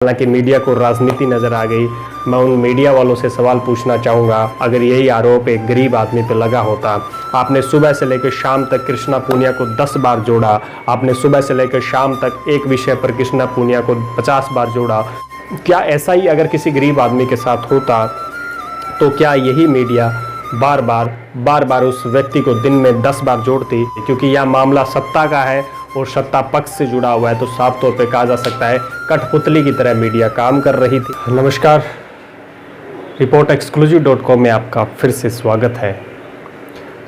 हालांकि मीडिया को राजनीति नजर आ गई। मैं उन मीडिया वालों से सवाल पूछना चाहूँगा, अगर यही आरोप एक गरीब आदमी पे लगा होता, आपने सुबह से लेकर शाम तक कृष्णा पूनिया को 10 बार जोड़ा, आपने सुबह से लेकर शाम तक एक विषय पर कृष्णा पूनिया को 50 बार जोड़ा, क्या ऐसा ही अगर किसी गरीब आदमी के साथ होता तो क्या यही मीडिया बार बार उस व्यक्ति को दिन में 10 बार जोड़ती? क्योंकि यह मामला सत्ता का है और सत्ता पक्ष से जुड़ा हुआ है, तो साफ तौर पे कहा जा सकता है कठपुतली की तरह मीडिया काम कर रही थी। नमस्कार, रिपोर्ट exclusive.com में आपका फिर से स्वागत है।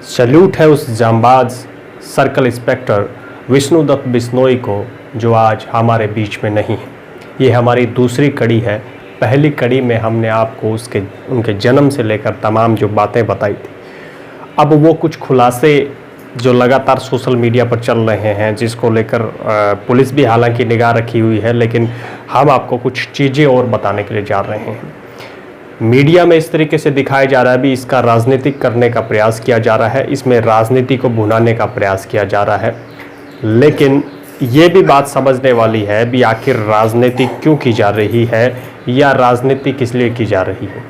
सैल्यूट है उस जांबाज सर्कल इंस्पेक्टर विष्णुदत्त बिश्नोई को जो आज हमारे बीच में नहीं है। ये हमारी दूसरी कड़ी है। पहली कड़ी में हमने आपको उनके जन्म से लेकर तमाम जो बातें बताई थी, अब वो कुछ खुलासे जो लगातार सोशल मीडिया पर चल रहे हैं, जिसको लेकर पुलिस भी हालांकि निगाह रखी हुई है, लेकिन हम आपको कुछ चीज़ें और बताने के लिए जा रहे हैं। मीडिया में इस तरीके से दिखाया जा रहा है, भी इसका राजनीतिक करने का प्रयास किया जा रहा है, इसमें राजनीति को भुनाने का प्रयास किया जा रहा है। लेकिन ये भी बात समझने वाली है भी आखिर राजनीति क्यों की जा रही है या राजनीति किस लिए की जा रही है।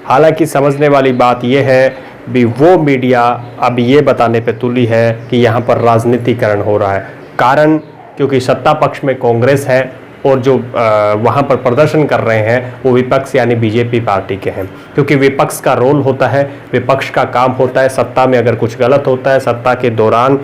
हालांकि समझने वाली बात यह है भी वो मीडिया अब ये बताने पे तुली है कि यहाँ पर राजनीतिकरण हो रहा है। कारण क्योंकि सत्ता पक्ष में कांग्रेस है और जो वहाँ पर प्रदर्शन कर रहे हैं वो विपक्ष यानी बीजेपी पार्टी के हैं। क्योंकि विपक्ष का रोल होता है, विपक्ष का काम होता है, सत्ता में अगर कुछ गलत होता है, सत्ता के दौरान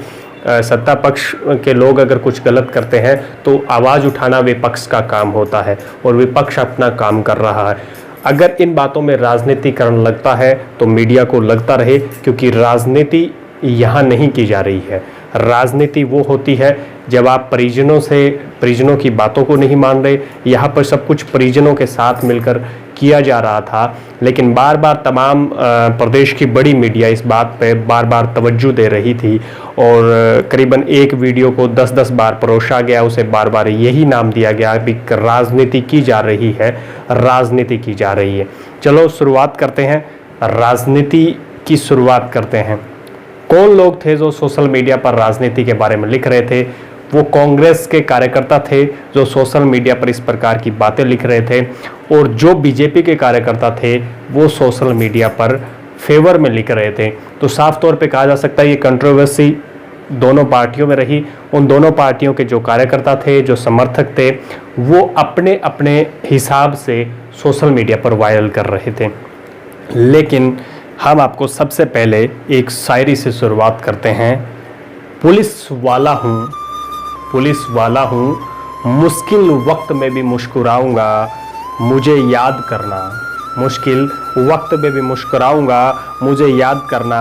सत्ता पक्ष के लोग अगर कुछ गलत करते हैं तो आवाज़ उठाना विपक्ष का काम होता है और विपक्ष अपना काम कर रहा है। अगर इन बातों में राजनीतिकरण लगता है तो मीडिया को लगता रहे, क्योंकि राजनीति यहाँ नहीं की जा रही है। राजनीति वो होती है जब आप परिजनों की बातों को नहीं मान रहे। यहाँ पर सब कुछ परिजनों के साथ मिलकर किया जा रहा था, लेकिन बार बार तमाम प्रदेश की बड़ी मीडिया इस बात पे बार बार तवज्जो दे रही थी और करीबन एक वीडियो को 10-10 बार परोसा गया, उसे बार बार यही नाम दिया गया कि राजनीति की जा रही है, राजनीति की जा रही है। चलो शुरुआत करते हैं, राजनीति की शुरुआत करते हैं। कौन लोग थे जो सोशल मीडिया पर राजनीति के बारे में लिख रहे थे? वो कांग्रेस के कार्यकर्ता थे जो सोशल मीडिया पर इस प्रकार की बातें लिख रहे थे, और जो बीजेपी के कार्यकर्ता थे वो सोशल मीडिया पर फेवर में लिख रहे थे। तो साफ तौर पे कहा जा सकता है ये कंट्रोवर्सी दोनों पार्टियों में रही। उन दोनों पार्टियों के जो कार्यकर्ता थे, जो समर्थक थे, वो अपने अपने हिसाब से सोशल मीडिया पर वायरल कर रहे थे। लेकिन हम आपको सबसे पहले एक शायरी से शुरुआत करते हैं। पुलिस वाला हूँ, मुश्किल वक्त में भी मुस्कुराऊंगा, मुझे याद करना। मुश्किल वक्त में भी मुस्कुराऊंगा, मुझे याद करना।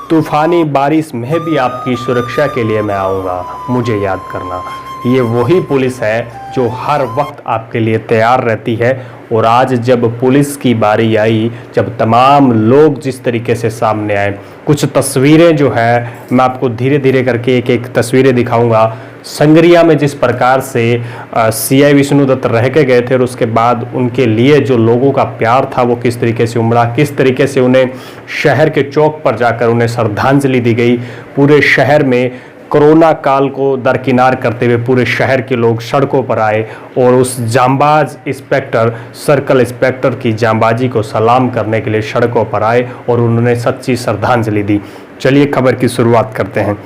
तूफ़ानी बारिश में भी आपकी सुरक्षा के लिए मैं आऊँगा, मुझे याद करना। ये वही पुलिस है जो हर वक्त आपके लिए तैयार रहती है। और आज जब पुलिस की बारी आई, जब तमाम लोग जिस तरीके से सामने आए, कुछ तस्वीरें जो है मैं आपको धीरे धीरे करके एक एक तस्वीरें दिखाऊंगा। संगरिया में जिस प्रकार से सीआई विष्णुदत्त रह के गए थे और उसके बाद उनके लिए जो लोगों का प्यार था वो किस तरीके से उमड़ा, किस तरीके से उन्हें शहर के चौक पर जाकर उन्हें श्रद्धांजलि दी गई। पूरे शहर में कोरोना काल को दरकिनार करते हुए पूरे शहर के लोग सड़कों पर आए और उस जांबाज इंस्पेक्टर, सर्कल इंस्पेक्टर की जांबाजी को सलाम करने के लिए सड़कों पर आए और उन्होंने सच्ची श्रद्धांजलि दी। चलिए खबर की शुरुआत करते हैं।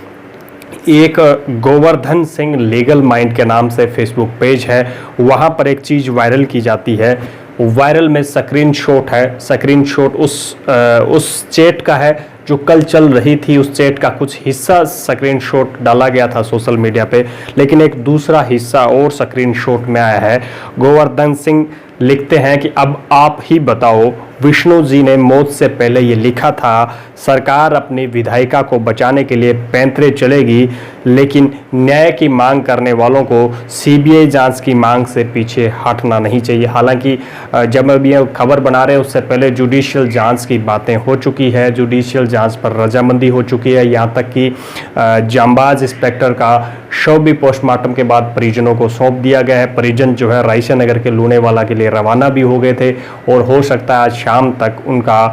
एक गोवर्धन सिंह लीगल माइंड के नाम से फेसबुक पेज है, वहाँ पर एक चीज़ वायरल की जाती है। वायरल में स्क्रीनशॉट है। स्क्रीनशॉट उस चैट का है जो कल चल रही थी। उस चैट का कुछ हिस्सा स्क्रीनशॉट डाला गया था सोशल मीडिया पे, लेकिन एक दूसरा हिस्सा और स्क्रीनशॉट में आया है। गोवर्धन सिंह लिखते हैं कि अब आप ही बताओ, विष्णु जी ने मौत से पहले ये लिखा था, सरकार अपनी विधायिका को बचाने के लिए पैंतरे चलेगी, लेकिन न्याय की मांग करने वालों को सीबीआई जांच की मांग से पीछे हटना नहीं चाहिए। हालांकि जब अब ये खबर बना रहे हैं उससे पहले जुडिशियल जांच की बातें हो चुकी है, जुडिशियल जांच पर रजामंदी हो चुकी है। यहाँ तक कि जांबाज इंस्पेक्टर का शव भी पोस्टमार्टम के बाद परिजनों को सौंप दिया गया है। परिजन जो है रायसा नगर के लूणेवाला के लिए रवाना भी हो गए थे और हो सकता है आज शाम तक उनका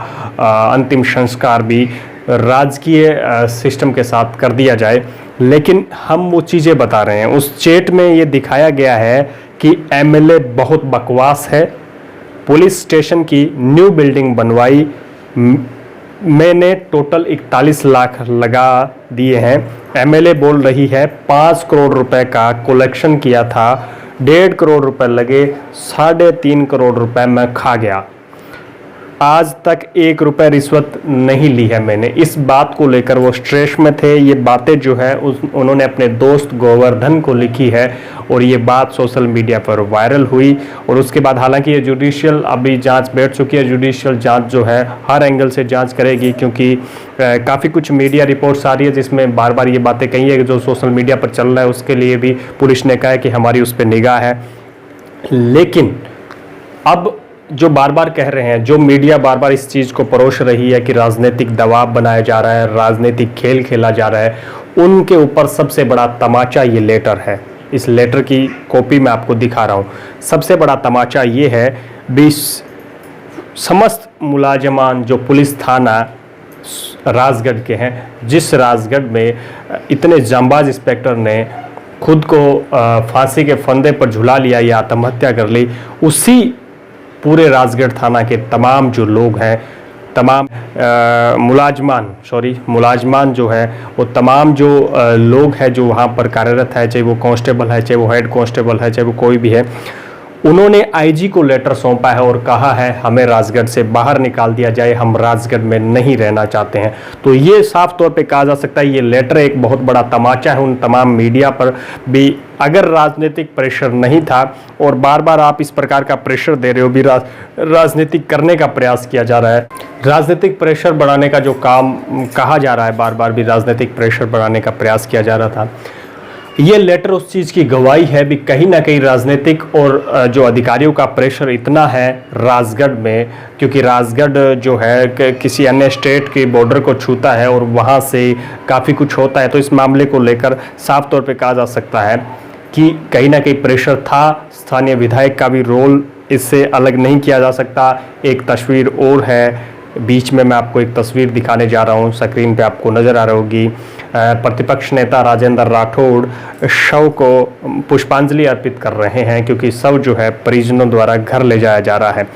अंतिम संस्कार भी राजकीय सिस्टम के साथ कर दिया जाए। लेकिन हम वो चीज़ें बता रहे हैं। उस चैट में ये दिखाया गया है कि एमएलए बहुत बकवास है, पुलिस स्टेशन की न्यू बिल्डिंग बनवाई, मैंने टोटल 41 लाख लगा दिए हैं। एमएलए बोल रही है 5 करोड़ रुपए का कलेक्शन किया था, 1.5 करोड़ रुपए लगे, 3.5 करोड़ रुपए मैं खा गया, आज तक 1 रुपए रिश्वत नहीं ली है मैंने। इस बात को लेकर वो स्ट्रेस में थे। ये बातें जो है उन्होंने अपने दोस्त गोवर्धन को लिखी है और ये बात सोशल मीडिया पर वायरल हुई। और उसके बाद हालांकि ये जुडिशियल अभी जांच बैठ चुकी है, जुडिशियल जांच जो है हर एंगल से जांच करेगी, क्योंकि काफ़ी कुछ मीडिया रिपोर्ट्स आ रही है जिसमें बार बार ये बातें कही है कि जो सोशल मीडिया पर चल रहा है उसके लिए भी पुलिस ने कहा है कि हमारी उस पर निगाह है। लेकिन अब जो बार बार कह रहे हैं, जो मीडिया बार बार इस चीज़ को परोस रही है कि राजनीतिक दबाव बनाया जा रहा है, राजनीतिक खेल खेला जा रहा है, उनके ऊपर सबसे बड़ा तमाचा ये लेटर है। इस लेटर की कॉपी मैं आपको दिखा रहा हूँ। सबसे बड़ा तमाचा ये है, 20 समस्त मुलाजमान जो पुलिस थाना राजगढ़ के हैं, जिस राजगढ़ में इतने जांबाज इंस्पेक्टर ने खुद को फांसी के फंदे पर झुला लिया या आत्महत्या कर ली, उसी पूरे राजगढ़ थाना के तमाम जो लोग हैं, तमाम मुलाजमान जो है, वो तमाम जो लोग हैं जो वहाँ पर कार्यरत है, चाहे वो कांस्टेबल है, चाहे वो हेड कांस्टेबल है, चाहे वो कोई भी है, उन्होंने आईजी को लेटर सौंपा है और कहा है हमें राजगढ़ से बाहर निकाल दिया जाए, हम राजगढ़ में नहीं रहना चाहते हैं। तो ये साफ तौर पे कहा जा सकता है ये लेटर एक बहुत बड़ा तमाचा है उन तमाम मीडिया पर भी। अगर राजनीतिक प्रेशर नहीं था और बार बार आप इस प्रकार का प्रेशर दे रहे हो, भी राजनीतिक करने का प्रयास किया जा रहा है, राजनीतिक प्रेशर बढ़ाने का जो काम कहा जा रहा है, बार बार भी राजनीतिक प्रेशर बढ़ाने का प्रयास किया जा रहा था, ये लेटर उस चीज़ की गवाही है भी। कहीं ना कहीं राजनीतिक और जो अधिकारियों का प्रेशर इतना है राजगढ़ में, क्योंकि राजगढ़ जो है किसी अन्य स्टेट के बॉर्डर को छूता है और वहाँ से काफ़ी कुछ होता है, तो इस मामले को लेकर साफ तौर पे कहा जा सकता है कि कहीं ना कहीं प्रेशर था। स्थानीय विधायक का भी रोल इससे अलग नहीं किया जा सकता। एक तस्वीर और है, बीच में मैं आपको एक तस्वीर दिखाने जा रहा हूँ, स्क्रीन पे आपको नज़र आ रही होगी। प्रतिपक्ष नेता राजेंद्र राठौड़ शव को पुष्पांजलि अर्पित कर रहे हैं, क्योंकि शव जो है परिजनों द्वारा घर ले जाया जा रहा है।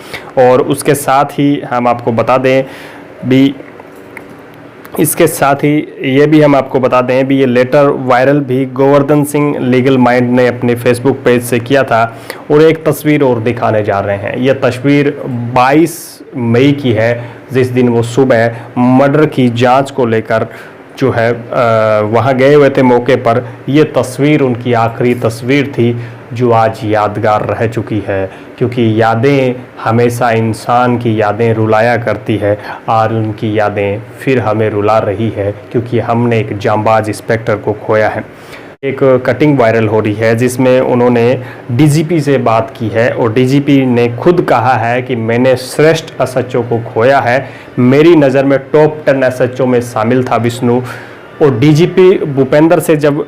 और उसके साथ ही हम आपको बता दें भी, इसके साथ ही ये भी हम आपको बता दें भी, ये लेटर वायरल भी गोवर्धन सिंह लीगल माइंड ने अपने फेसबुक पेज से किया था। और एक तस्वीर और दिखाने जा रहे हैं। यह तस्वीर 22 मई की है, जिस दिन वो सुबह मर्डर की जांच को लेकर जो है वहाँ गए हुए थे मौके पर। ये तस्वीर उनकी आखिरी तस्वीर थी जो आज यादगार रह चुकी है, क्योंकि यादें हमेशा इंसान की यादें रुलाया करती है और उनकी यादें फिर हमें रुला रही है, क्योंकि हमने एक जांबाज इंस्पेक्टर को खोया है। एक कटिंग वायरल हो रही है जिसमें उन्होंने डीजीपी से बात की है और डीजीपी ने खुद कहा है कि मैंने श्रेष्ठ एसएचओ को खोया है, मेरी नज़र में टॉप 10 एसएचओ में शामिल था विष्णु। और डीजीपी भूपेंद्र से जब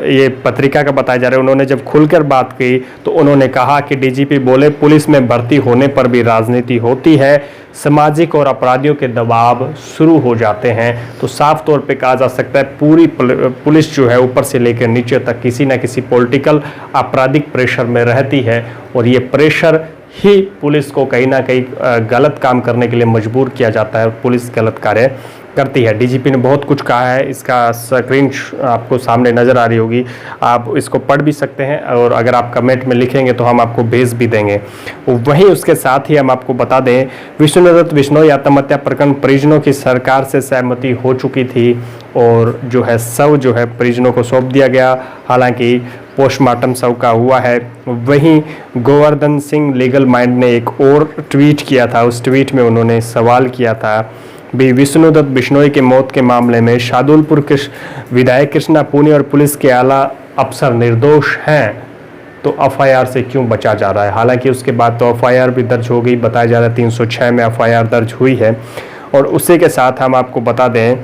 ये पत्रिका का बताया जा रहा है, उन्होंने जब खुलकर बात की तो उन्होंने कहा कि डीजीपी बोले पुलिस में भर्ती होने पर भी राजनीति होती है, सामाजिक और अपराधियों के दबाव शुरू हो जाते हैं। तो साफ तौर पे कहा जा सकता है पूरी पुलिस जो है ऊपर से लेकर नीचे तक किसी न किसी पॉलिटिकल आपराधिक प्रेशर में रहती है, और ये प्रेशर ही पुलिस को कहीं ना कहीं गलत काम करने के लिए मजबूर किया जाता है, पुलिस गलत कार्य करती है। डीजीपी ने बहुत कुछ कहा है, इसका स्क्रीन आपको सामने नज़र आ रही होगी, आप इसको पढ़ भी सकते हैं और अगर आप कमेंट में लिखेंगे तो हम आपको भेज भी देंगे। वहीं उसके साथ ही हम आपको बता दें विष्णुदत्त बिश्नोई आत्महत्या प्रकरण परिजनों की सरकार से सहमति हो चुकी थी और जो है शव जो है परिजनों को सौंप दिया गया, हालांकि पोस्टमार्टम शव का हुआ है। वहीं गोवर्धन सिंह लीगल माइंड ने एक और ट्वीट किया था, उस ट्वीट में उन्होंने सवाल किया था भी विष्णुदत्त बिश्नोई के मौत के मामले में शादुलपुर के विधायक कृष्णा पुनिया और पुलिस के आला अफसर निर्दोष हैं, तो एफआईआर से क्यों बचा जा रहा है। हालांकि उसके बाद तो एफआईआर भी दर्ज हो गई, बताया जा रहा है 306 में एफआईआर दर्ज हुई है। और उसी के साथ हम आपको बता दें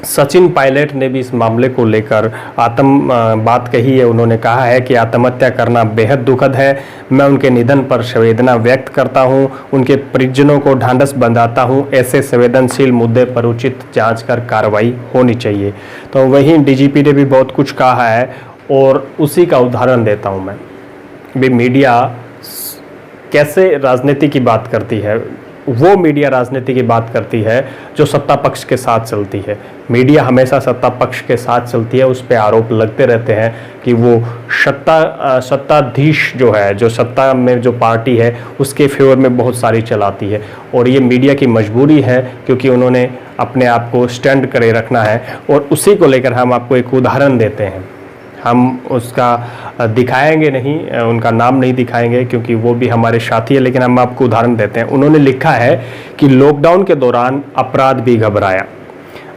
सचिन पायलट ने भी इस मामले को लेकर बात कही है। उन्होंने कहा है कि आत्महत्या करना बेहद दुखद है, मैं उनके निधन पर संवेदना व्यक्त करता हूं, उनके परिजनों को ढांढस बंधाता हूं, ऐसे संवेदनशील मुद्दे पर उचित जांच कर कार्रवाई होनी चाहिए। तो वहीं डीजीपी ने भी बहुत कुछ कहा है और उसी का उदाहरण देता हूं मैं। भी मीडिया कैसे राजनीति की बात करती है। वो मीडिया राजनीति की बात करती है जो सत्ता पक्ष के साथ चलती है। मीडिया हमेशा सत्ता पक्ष के साथ चलती है, उस पर आरोप लगते रहते हैं कि वो सत्ताधीश जो है, जो सत्ता में जो पार्टी है, उसके फेवर में बहुत सारी चलाती है। और ये मीडिया की मजबूरी है, क्योंकि उन्होंने अपने आप को स्टैंड करे रखना है। और उसी को लेकर हम आपको एक उदाहरण देते हैं। हम उसका दिखाएंगे नहीं, उनका नाम नहीं दिखाएंगे क्योंकि वो भी हमारे साथी है, लेकिन हम आपको उदाहरण देते हैं। उन्होंने लिखा है कि लॉकडाउन के दौरान अपराध भी घबराया।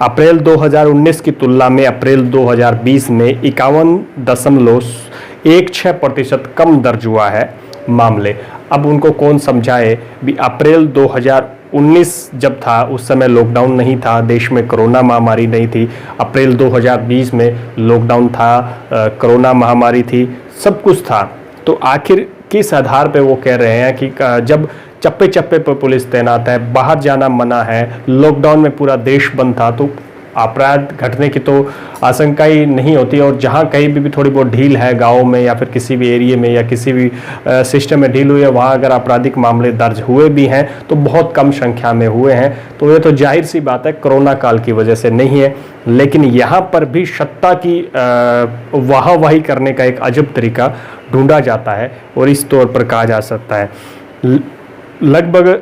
अप्रैल 2019 की तुलना में अप्रैल 2020 में 51.16% कम दर्ज हुआ है मामले। अब उनको कौन समझाए भी, अप्रैल 2019 जब था उस समय लॉकडाउन नहीं था, देश में कोरोना महामारी नहीं थी। अप्रैल 2020 में लॉकडाउन था, कोरोना महामारी थी, सब कुछ था। तो आखिर किस आधार पे वो कह रहे हैं कि जब चप्पे चप्पे पर पुलिस तैनात है, बाहर जाना मना है, लॉकडाउन में पूरा देश बंद था, तो अपराध घटने की तो आशंका ही नहीं होती। और जहाँ कहीं भी थोड़ी बहुत ढील है गाँव में या फिर किसी भी एरिया में या किसी भी सिस्टम में ढील हुई है, वहाँ अगर आपराधिक मामले दर्ज हुए भी हैं तो बहुत कम संख्या में हुए हैं। तो ये तो जाहिर सी बात है कोरोना काल की वजह से नहीं है। लेकिन यहाँ पर भी सत्ता की वाहवाही करने का एक अजब तरीका ढूंढा जाता है और इस तौर पर कहा जा सकता है लगभग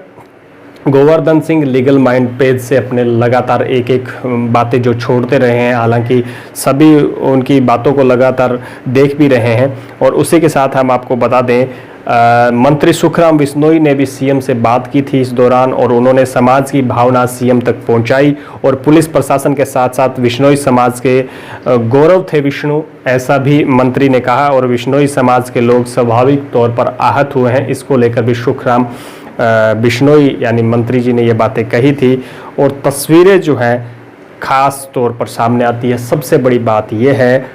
Govardhan Singh legal mind page से अपने लगातार एक एक बातें जो छोड़ते रहे हैं, हालांकि सभी उनकी बातों को लगातार देख भी रहे हैं। और उसी के साथ हम आपको बता दें, मंत्री सुखराम बिश्नोई ने भी सीएम से बात की थी इस दौरान, और उन्होंने समाज की भावना सीएम तक पहुंचाई। और पुलिस प्रशासन के साथ साथ बिश्नोई समाज के गौरव थे विष्णु, ऐसा भी मंत्री ने कहा। और बिश्नोई समाज के लोग स्वाभाविक तौर पर आहत हुए हैं, इसको लेकर भी सुखराम बिश्नोई यानी मंत्री जी ने ये बातें कही थी। और तस्वीरें जो हैं खास तौर पर सामने आती है। सबसे बड़ी बात यह है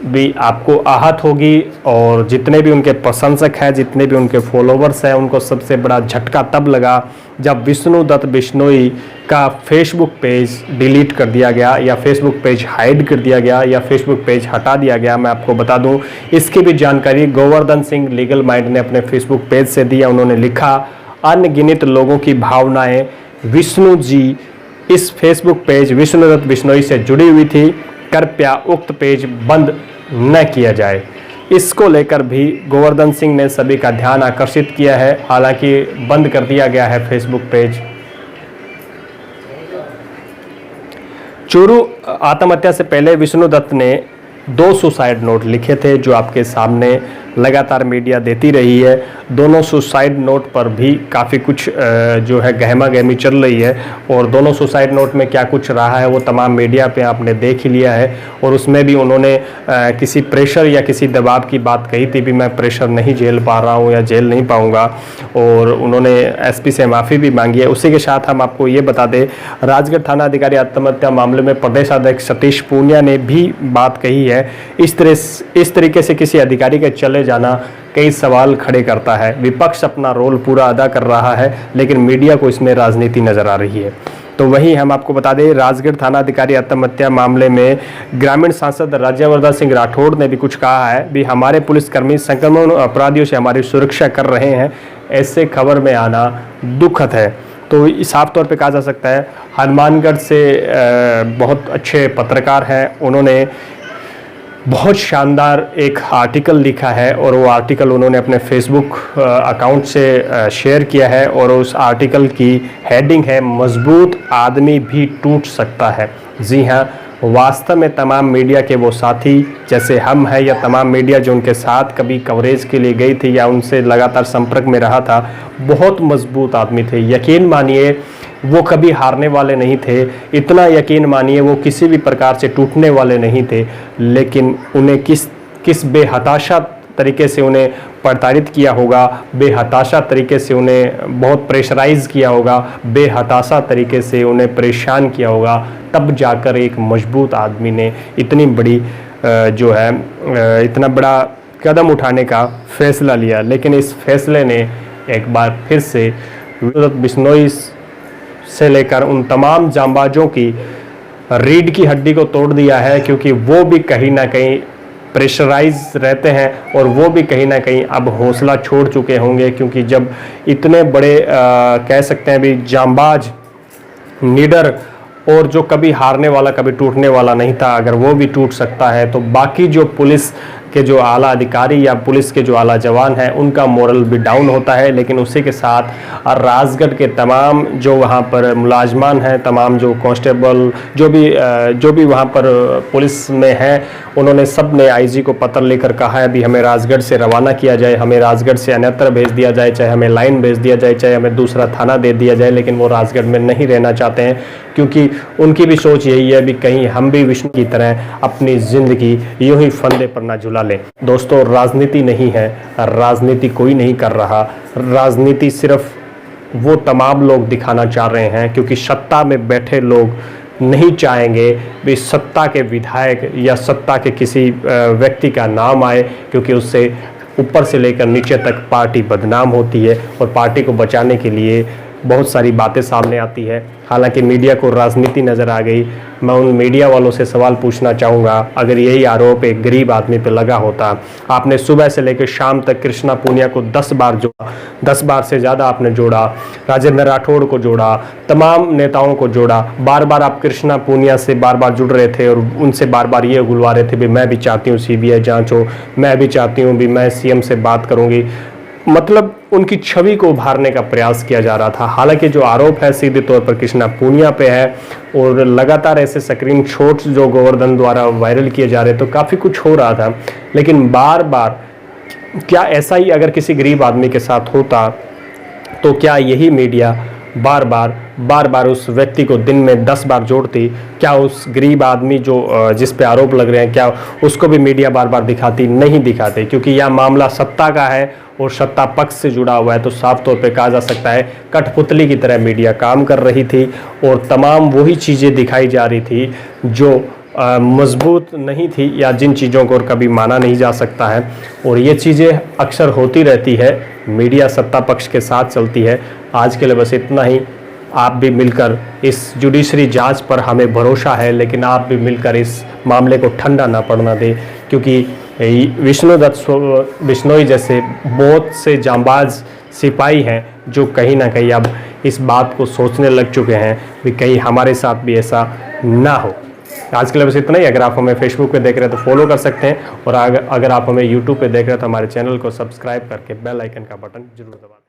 भी आपको आहत होगी, और जितने भी उनके प्रशंसक हैं, जितने भी उनके फॉलोवर्स हैं, उनको सबसे बड़ा झटका तब लगा जब विष्णु दत्त बिश्नोई का फेसबुक पेज डिलीट कर दिया गया, या फेसबुक पेज हाइड कर दिया गया, या फेसबुक पेज हटा दिया गया। मैं आपको बता दूं, इसकी भी जानकारी गोवर्धन सिंह लीगल माइंड ने अपने फेसबुक पेज से दिया। उन्होंने लिखा, अनगिनत लोगों की भावनाएं विष्णु जी इस फेसबुक पेज विष्णु दत्त बिश्नोई से जुड़ी हुई थी, कृपया उक्त पेज बंद न किया जाए। इसको लेकर भी गोवर्धन सिंह ने सभी का ध्यान आकर्षित किया है। हालांकि बंद कर दिया गया है फेसबुक पेज। चूरू आत्महत्या से पहले विष्णु दत्त ने 2 सुसाइड नोट लिखे थे, जो आपके सामने लगातार मीडिया देती रही है। दोनों सुसाइड नोट पर भी काफ़ी कुछ जो है गहमा गहमी चल रही है, और दोनों सुसाइड नोट में क्या कुछ रहा है वो तमाम मीडिया पे आपने देख ही लिया है। और उसमें भी उन्होंने किसी प्रेशर या किसी दबाव की बात कही थी भी मैं प्रेशर नहीं झेल पा रहा हूँ या झेल नहीं पाऊँगा, और उन्होंने एसपी से माफ़ी भी मांगी है। उसी के साथ हम आपको ये बता दें, राजगढ़ थाना अधिकारी आत्महत्या मामले में प्रदेश अध्यक्ष सतीश पूनिया ने भी बात कही है। इस तरीके से किसी अधिकारी के चले जाना कई सवाल खड़े करता है। विपक्ष अपना रोल पूरा अदा कर रहा है, लेकिन मीडिया को इसमें राजनीति नजर आ रही है। तो वहीं हम आपको बता दें, राजगढ़ थाना अधिकारी आत्महत्या मामले में ग्रामीण सांसद राज्यवर्धन सिंह राठौड़ ने भी कुछ कहा है भी, हमारे पुलिसकर्मी संक्रमण अपराधियों से हमारी सुरक्षा कर रहे हैं, ऐसे खबर में आना दुखद है। तो साफ तौर पे कहा जा सकता है हनुमानगढ़ से बहुत अच्छे पत्रकार हैं, उन्होंने बहुत शानदार एक आर्टिकल लिखा है, और वो आर्टिकल उन्होंने अपने फेसबुक अकाउंट से शेयर किया है। और उस आर्टिकल की हेडिंग है, मजबूत आदमी भी टूट सकता है। जी हाँ, वास्तव में तमाम मीडिया के वो साथी जैसे हम हैं, या तमाम मीडिया जो उनके साथ कभी कवरेज के लिए गई थी या उनसे लगातार संपर्क में रहा था, बहुत मजबूत आदमी थे। यकीन मानिए वो कभी हारने वाले नहीं थे, इतना यकीन मानिए वो किसी भी प्रकार से टूटने वाले नहीं थे। लेकिन उन्हें किस बेहताशा तरीके से उन्हें प्रताड़ित किया होगा, बेहताशा तरीके से उन्हें बहुत प्रेशराइज किया होगा, बेहताशा तरीके से उन्हें परेशान किया होगा, तब जाकर एक मजबूत आदमी ने इतनी बड़ी जो है इतना बड़ा कदम उठाने का फैसला लिया। लेकिन इस फैसले ने एक बार फिर से बिश्नोई से लेकर उन तमाम जांबाजों की रीढ़ की हड्डी को तोड़ दिया है, क्योंकि वो भी कहीं ना कहीं प्रेशराइज रहते हैं और वो भी कहीं ना कहीं अब हौसला छोड़ चुके होंगे, क्योंकि जब इतने बड़े कह सकते हैं भी जांबाज, निडर और जो कभी हारने वाला कभी टूटने वाला नहीं था, अगर वो भी टूट सकता है तो बाकी जो पुलिस के जो आला अधिकारी या पुलिस के जो आला जवान हैं उनका मोरल भी डाउन होता है। लेकिन उसी के साथ राजगढ़ के तमाम जो वहाँ पर मुलाजमान हैं, तमाम जो कांस्टेबल जो भी वहाँ पर पुलिस में हैं, उन्होंने सब ने आईजी को पत्र लेकर कहा है अभी हमें राजगढ़ से रवाना किया जाए, हमें राजगढ़ से अन्यत्र भेज दिया जाए, चाहे हमें लाइन भेज दिया जाए, चाहे हमें दूसरा थाना दे दिया जाए, लेकिन वो राजगढ़ में नहीं रहना चाहते हैं, क्योंकि उनकी भी सोच यही है भी कहीं हम भी विष्णु की तरह अपनी ज़िंदगी यूं ही फंदे पर ना झुला लें। दोस्तों, राजनीति नहीं है, राजनीति कोई नहीं कर रहा, राजनीति सिर्फ वो तमाम लोग दिखाना चाह रहे हैं, क्योंकि सत्ता में बैठे लोग नहीं चाहेंगे भी सत्ता के विधायक या सत्ता के किसी व्यक्ति का नाम आए, क्योंकि उससे ऊपर से लेकर नीचे तक पार्टी बदनाम होती है और पार्टी को बचाने के लिए बहुत सारी बातें सामने आती है। हालांकि मीडिया को राजनीति नज़र आ गई। मैं उन मीडिया वालों से सवाल पूछना चाहूँगा, अगर यही आरोप एक गरीब आदमी पे लगा होता, आपने सुबह से लेकर शाम तक कृष्णा पूनिया को 10 बार जोड़ा, 10 बार से ज़्यादा आपने जोड़ा, राजेंद्र राठौड़ को जोड़ा, तमाम नेताओं को जोड़ा, बार बार आप कृष्णा पूनिया से बार बार जुड़ रहे थे और उनसे बार बार ये उगलवा रहे थे भी मैं भी चाहती हूँ CBI जाँच हो, मैं भी चाहती हूँ भी मैं CM से बात करूँगी, मतलब उनकी छवि को उभारने का प्रयास किया जा रहा था। हालांकि जो आरोप है सीधे तौर पर कृष्णा पूनिया पे है और लगातार ऐसे स्क्रीन शॉट्स जो गोवर्धन द्वारा वायरल किए जा रहे, तो काफ़ी कुछ हो रहा था। लेकिन बार बार क्या ऐसा ही अगर किसी गरीब आदमी के साथ होता तो क्या यही मीडिया बार बार उस व्यक्ति को दिन में 10 बार जोड़ती? क्या उस गरीब आदमी जो जिस पे आरोप लग रहे हैं क्या उसको भी मीडिया बार बार दिखाती? नहीं दिखाते, क्योंकि यह मामला सत्ता का है और सत्ता पक्ष से जुड़ा हुआ है। तो साफ तौर पे कहा जा सकता है कठपुतली की तरह मीडिया काम कर रही थी और तमाम वही चीज़ें दिखाई जा रही थी जो मजबूत नहीं थी या जिन चीज़ों को कभी माना नहीं जा सकता है। और ये चीज़ें अक्सर होती रहती है, मीडिया सत्ता पक्ष के साथ चलती है। आज के लिए बस इतना ही। आप भी मिलकर इस जुडिशरी जांच पर हमें भरोसा है, लेकिन आप भी मिलकर इस मामले को ठंडा ना पड़ना दें, क्योंकि विष्णुदत्त बिश्नोई जैसे बहुत से जांबाज सिपाही हैं जो कहीं ना कहीं अब इस बात को सोचने लग चुके हैं कि कहीं हमारे साथ भी ऐसा ना हो। आज के लिए बस इतना ही। अगर आप हमें फेसबुक पे देख रहे हैं तो फॉलो कर सकते हैं और अगर आप हमें यूट्यूब पे देख रहे हैं तो हमारे चैनल को सब्सक्राइब करके बेल आइकन का बटन जरूर दबा दें।